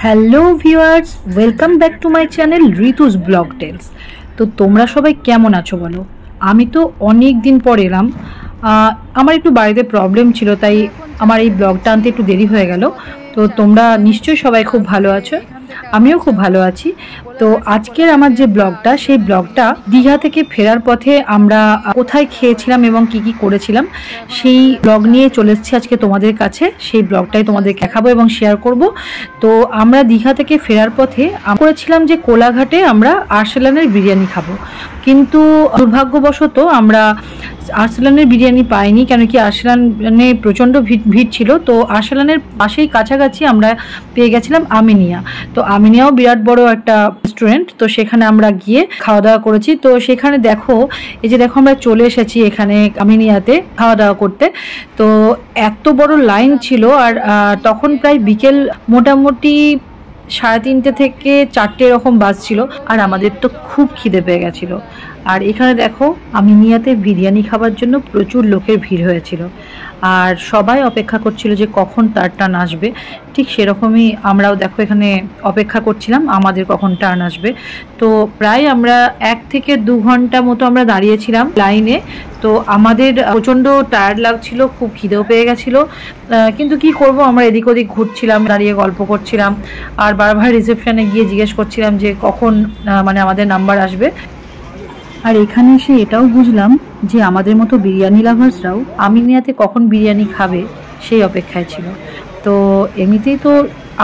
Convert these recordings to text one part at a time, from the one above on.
Hello viewers, welcome back to my channel Ritu's blog tales. তো তোমরা সবাই কেমন আছো বলো? আমি তো অনেক দিন পর এলাম। আমার একটু বাড়িতে প্রবলেম ছিল, তাই আমার এই ব্লগটা আনতে একটু দেরি হয়ে গেল। তো তোমরা নিশ্চয়ই সবাই খুব ভালো আছো, আমিও খুব ভালো আছি। তো আজকের আমার যে ব্লগটা, সেই ব্লগটা দীঘা থেকে ফেরার পথে আমরা কোথায় খেয়েছিলাম এবং কি কি করেছিলাম সেই ব্লগ নিয়ে চলে এসেছি আজকে তোমাদের কাছে। সেই ব্লগটাই তোমাদের দেখাবো এবং শেয়ার করব। তো আমরা দীঘা থেকে ফেরার পথে করেছিলাম যে কোলাঘাটে আমরা আরসালানের বিরিয়ানি খাবো, কিন্তু দুর্ভাগ্যবশত আমরা আরসালানের বিরিয়ানি পাইনি, কেন কি আরসালানে প্রচণ্ড ভিড় ছিল। তো আরসালানের পাশেই কাছাকাছি আমরা পেয়ে গেছিলাম আমিনিয়া। তো আমিনিয়াও বিরাট বড় একটা রেস্টুরেন্ট, তো সেখানে আমরা গিয়ে খাওয়া দাওয়া করেছি। তো সেখানে দেখো, এই যে দেখো আমরা চলে এসেছি এখানে আমিনিয়াতে খাওয়া দাওয়া করতে। তো এত বড় লাইন ছিল, আর তখন প্রায় বিকেল মোটামুটি 3:30 থেকে 4টে এরকম বাজছিল, আর আমাদের তো খুব খিদে পেয়ে গেছিলো। আর এখানে দেখো আমিনিয়াতে বিরিয়ানি খাবার জন্য প্রচুর লোকের ভিড় হয়েছিল, আর সবাই অপেক্ষা করছিল যে কখন তার টার্ন আসবে। ঠিক সেরকমই আমরাও দেখো এখানে অপেক্ষা করছিলাম আমাদের কখন টার্ন আসবে। তো প্রায় আমরা 1 থেকে 2 ঘন্টা মতো আমরা দাঁড়িয়েছিলাম লাইনে। তো আমাদের প্রচণ্ড টায়ার্ড লাগছিল, খুব খিদেও পেয়ে গেছিলো, কিন্তু কি করব, আমরা এদিক ওদিক ঘুরছিলাম, দাঁড়িয়ে গল্প করছিলাম, আর বারবার রিসেপশনে গিয়ে জিজ্ঞেস করছিলাম যে কখন মানে আমাদের নাম্বার আসবে। আর এখানে এসে এটাও বুঝলাম যে আমাদের মতো বিরিয়ানি লাভার্সরাও আমিনিয়াতে কখন বিরিয়ানি খাবে সেই অপেক্ষায় ছিল। তো এমনিতেই তো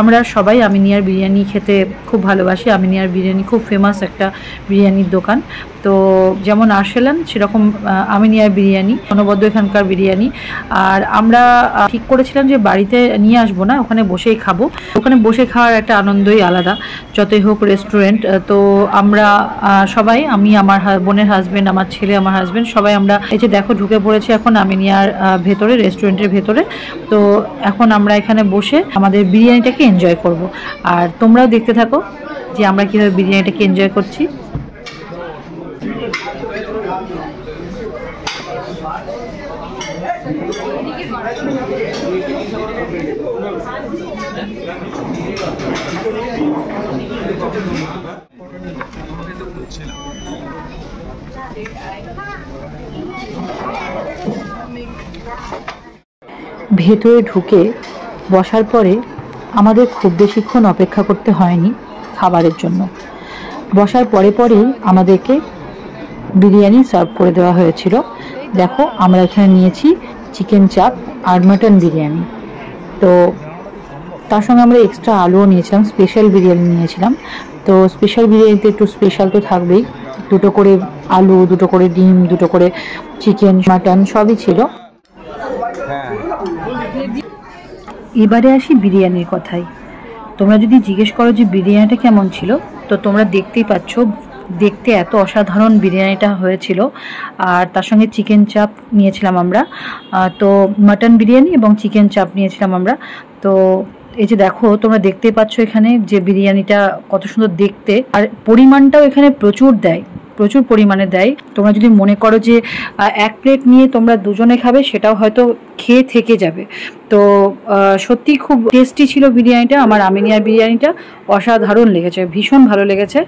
আমরা সবাই আমিনিয়ার বিরিয়ানি খেতে খুব ভালোবাসি। আমিনিয়ার বিরিয়ানি খুব ফেমাস একটা বিরিয়ানির দোকান। তো যেমন আরসালান, সেরকম আমিনিয়ার বিরিয়ানি অনবদ্য এখানকার বিরিয়ানি। আর আমরা ঠিক করেছিলাম যে বাড়িতে নিয়ে আসবো না, ওখানে বসেই খাবো। ওখানে বসে খাওয়ার একটা আনন্দই আলাদা, যতই হোক রেস্টুরেন্ট। তো আমরা সবাই, আমি, আমার বোনের হাজব্যান্ড, আমার ছেলে, আমার হাজব্যান্ড, সবাই আমরা এই যে দেখো ঢুকে পড়েছি এখন আমিনিয়ার ভেতরে, রেস্টুরেন্টের ভেতরে। তো এখন আমরা এখানে বসে আমাদের বিরিয়ানিটাকে এনজয় করব। আর তোমরাও দেখতে থাকো যে আমরা কীভাবে বিরিয়ানিটাকে এনজয় করছি। ভেতরে ঢুকে বসার পরে আমাদের খুব বেশিক্ষণ অপেক্ষা করতে হয়নি খাবারের জন্য। বসার পরে পরেই আমাদেরকে বিরিয়ানি সার্ভ করে দেওয়া হয়েছিল। দেখো আমরা এখানে নিয়েছি চিকেন চাপ আর মাটন বিরিয়ানি। তো তার সঙ্গে আমরা এক্সট্রা আলুও নিয়েছিলাম, স্পেশাল বিরিয়ানি নিয়েছিলাম। তো স্পেশাল বিরিয়ানিতে একটু স্পেশাল তো থাকবেই, 2টো করে আলু, 2টো করে ডিম, 2টো করে চিকেন, মাটন সবই ছিল। এবারে আসি বিরিয়ানির কথায়। তোমরা যদি জিজ্ঞেস করো যে বিরিয়ানিটা কেমন ছিল, তো তোমরা দেখতেই পাচ্ছ, দেখতে এত অসাধারণ বিরিয়ানিটা হয়েছিল। আর তার সঙ্গে চিকেন চাপ নিয়েছিলাম আমরা, তো মাটন বিরিয়ানি এবং চিকেন চাপ নিয়েছিলাম আমরা। তো এই যে দেখো তোমরা দেখতেই পাচ্ছ এখানে যে বিরিয়ানিটা কত সুন্দর দেখতে, আর পরিমাণটাও এখানে প্রচুর দেয়, প্রচুর পরিমাণে দেয়। তোমরা যদি মনে করো যে 1 প্লেট নিয়ে তোমরা দুজনে খাবে, সেটাও হয়তো খেয়ে থেকে যাবে। তো সত্যি খুব টেস্টি ছিল বিরিয়ানিটা। আমার আমিনিয়ার বিরিয়ানিটা অসাধারণ লেগেছে, ভীষণ ভালো লেগেছে।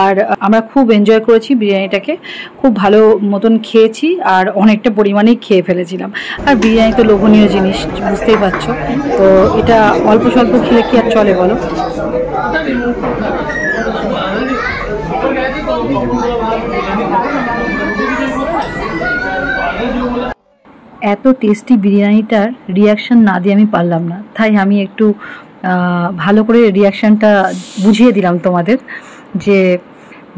আর আমরা খুব এনজয় করেছি বিরিয়ানিটাকে, খুব ভালো মতন খেয়েছি, আর অনেকটা পরিমাণেই খেয়ে ফেলেছিলাম। আর বিরিয়ানি তো লোভনীয় জিনিস, বুঝতেই পারছো। তো এটা অল্প স্বল্প খেলে কি আর চলে বলো? এত টেস্টি বিরিয়ানিটার রিয়াকশান না দিয়ে আমি পারলাম না, তাই আমি একটু ভালো করে রিয়াকশানটা বুঝিয়ে দিলাম তোমাদের যে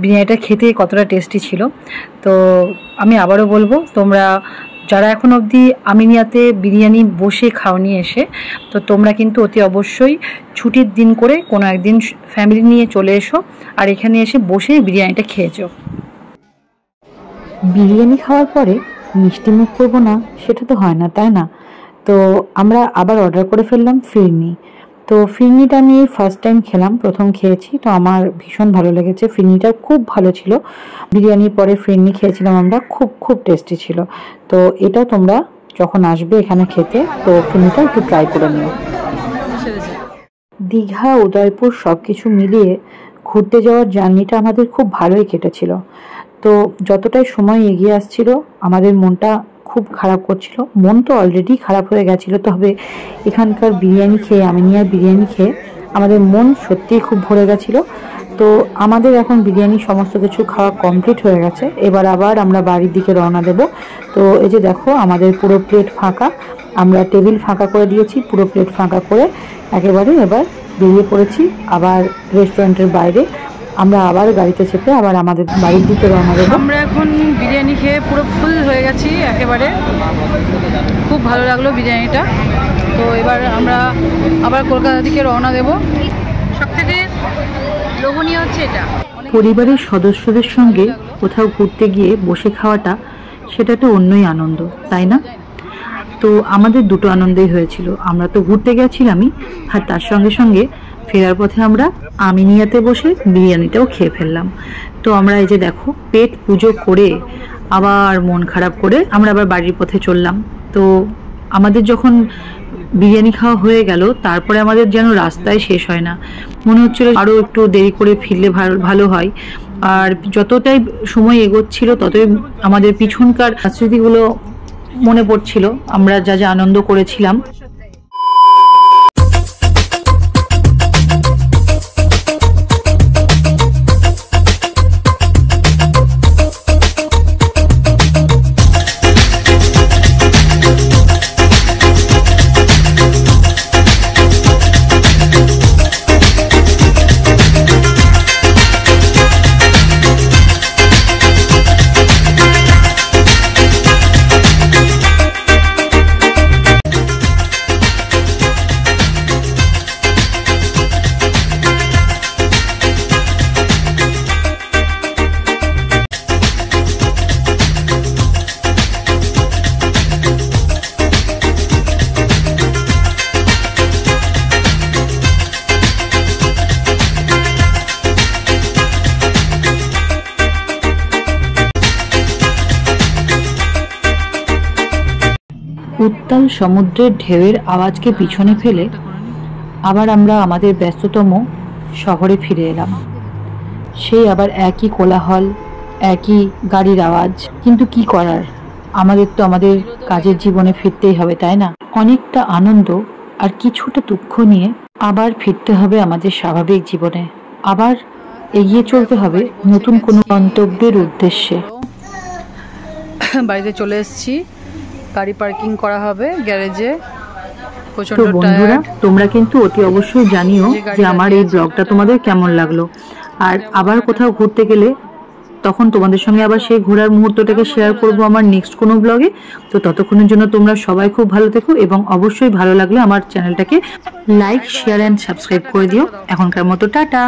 বিরিয়ানিটা খেতে কতটা টেস্টি ছিল। তো আমি আবারও বলবো, তোমরা যারা এখন অবধি আমিনিয়াতে বিরিয়ানি বসে খাওনি এসে, তো তোমরা কিন্তু অতি অবশ্যই ছুটির দিন করে কোনো একদিন ফ্যামিলি নিয়ে চলে এসো, আর এখানে এসে বসে বিরিয়ানিটা খেয়েছো। বিরিয়ানি খাওয়ার পরে মিষ্টি মুখ করবো না, সেটা তো হয় না, তাই না? তো আমরা আবার অর্ডার করে ফেললাম ফিরনি। তো ফিরনিটা আমি ফার্স্ট টাইম খেলাম, প্রথম খেয়েছি, তো আমার ভীষণ ভালো লেগেছে। ফিরনিটা খুব ভালো ছিল। বিরিয়ানির পরে ফিরনি খেয়েছিলাম আমরা, খুব খুব টেস্টি ছিল। তো এটা তোমরা যখন আসবে এখানে খেতে, তো ফিরনিটা একটু ট্রাই করে নিও। দীঘা, উদয়পুর সব কিছু মিলিয়ে ঘুরতে যাওয়ার জার্নিটা আমাদের খুব ভালোই কেটেছিল। তো যতটাই সময় এগিয়ে আসছিল আমাদের মনটা খুব খারাপ করছিল। মন তো অলরেডি খারাপ হয়ে গেছিলো, তবে এখানকার বিরিয়ানি খেয়ে, আমিনিয়ার বিরিয়ানি খেয়ে আমাদের মন সত্যিই খুব ভরে গেছিলো। তো আমাদের এখন বিরিয়ানি সমস্ত কিছু খাওয়া কমপ্লিট হয়ে গেছে। এবার আবার আমরা বাড়ির দিকে রওনা দেব। তো এই যে দেখো আমাদের পুরো প্লেট ফাঁকা, আমরা টেবিল ফাঁকা করে দিয়েছি, পুরো প্লেট ফাঁকা করে একেবারে এবার বেরিয়ে পড়েছি আবার রেস্টুরেন্টের বাইরে। আমরা আবার গাড়িতে চেপে আবার আমাদের বাড়ির দিকে রওনা দেবো। আমরা এখন বিরিয়ানি খেয়ে পুরো ফুল হয়ে গেছি একেবারে, খুব ভালো লাগলো বিরিয়ানিটা। তো এবার আমরা আবার কলকাতা দিকে রওনা দেব। সবথেকে লোভনীয় হচ্ছে এটা, পরিবারের সদস্যদের সঙ্গে কোথাও ঘুরতে গিয়ে বসে খাওয়াটা সেটা তো অন্যই আনন্দ, তাই না? তো আমাদের দুটো আনন্দই হয়েছিল। আমরা তো ঘুরতে গেছিলামই, আর তার সঙ্গে সঙ্গে ফেরার পথে আমরা আমিনিয়াতে বসে বিরিয়ানিটাও খেয়ে ফেললাম। তো আমরা এই যে দেখো পেট পুজো করে আবার মন খারাপ করে আমরা আবার বাড়ির পথে চললাম। তো আমাদের যখন বিরিয়ানি খাওয়া হয়ে গেল তারপরে আমাদের যেন রাস্তায় শেষ হয় না, মনে হচ্ছিল আরও একটু দেরি করে ফিরলে ভালো হয়। আর যতটাই সময় এগোচ্ছিল ততই আমাদের পিছনকার স্মৃতিগুলো মনে পড়ছিল, আমরা যা যা আনন্দ করেছিলাম। উত্তাল সমুদ্রের ঢেউয়ের আওয়াজকে পিছনে ফেলে আবার আমরা আমাদের ব্যস্ততম শহরে ফিরে এলাম। সেই আবার একই কোলাহল, একই গাড়ির আওয়াজ। কিন্তু কি করার, আমাদের তো আমাদের কাজের জীবনে ফিরতেই হবে, তাই না? অনেকটা আনন্দ আর কিছুটা দুঃখ নিয়ে আবার ফিরতে হবে আমাদের স্বাভাবিক জীবনে, আবার এগিয়ে চলতে হবে নতুন কোনো গন্তব্যের উদ্দেশ্যে। বাড়িতে চলে এসেছি, গাড়ি পার্কিং করা হবে গ্যারেজে। তো বন্ধুরা, তোমরা কিন্তু অতি অবশ্যই জানিও যে আমার এই ব্লগটা তোমাদের কেমন লাগলো। আর আবার কোথাও ঘুরতে গেলে তখন তোমাদের সঙ্গে আবার সেই ঘোরার মুহূর্তটাকে শেয়ার করব আমার নেক্সট কোনো ব্লগে। তো ততক্ষণের জন্য তোমরা সবাই খুব ভালো থেকো, এবং অবশ্যই ভালো লাগলে আমার চ্যানেলটাকে লাইক, শেয়ার অ্যান্ড সাবস্ক্রাইব করে দিও। এখনকার মতো টাটা।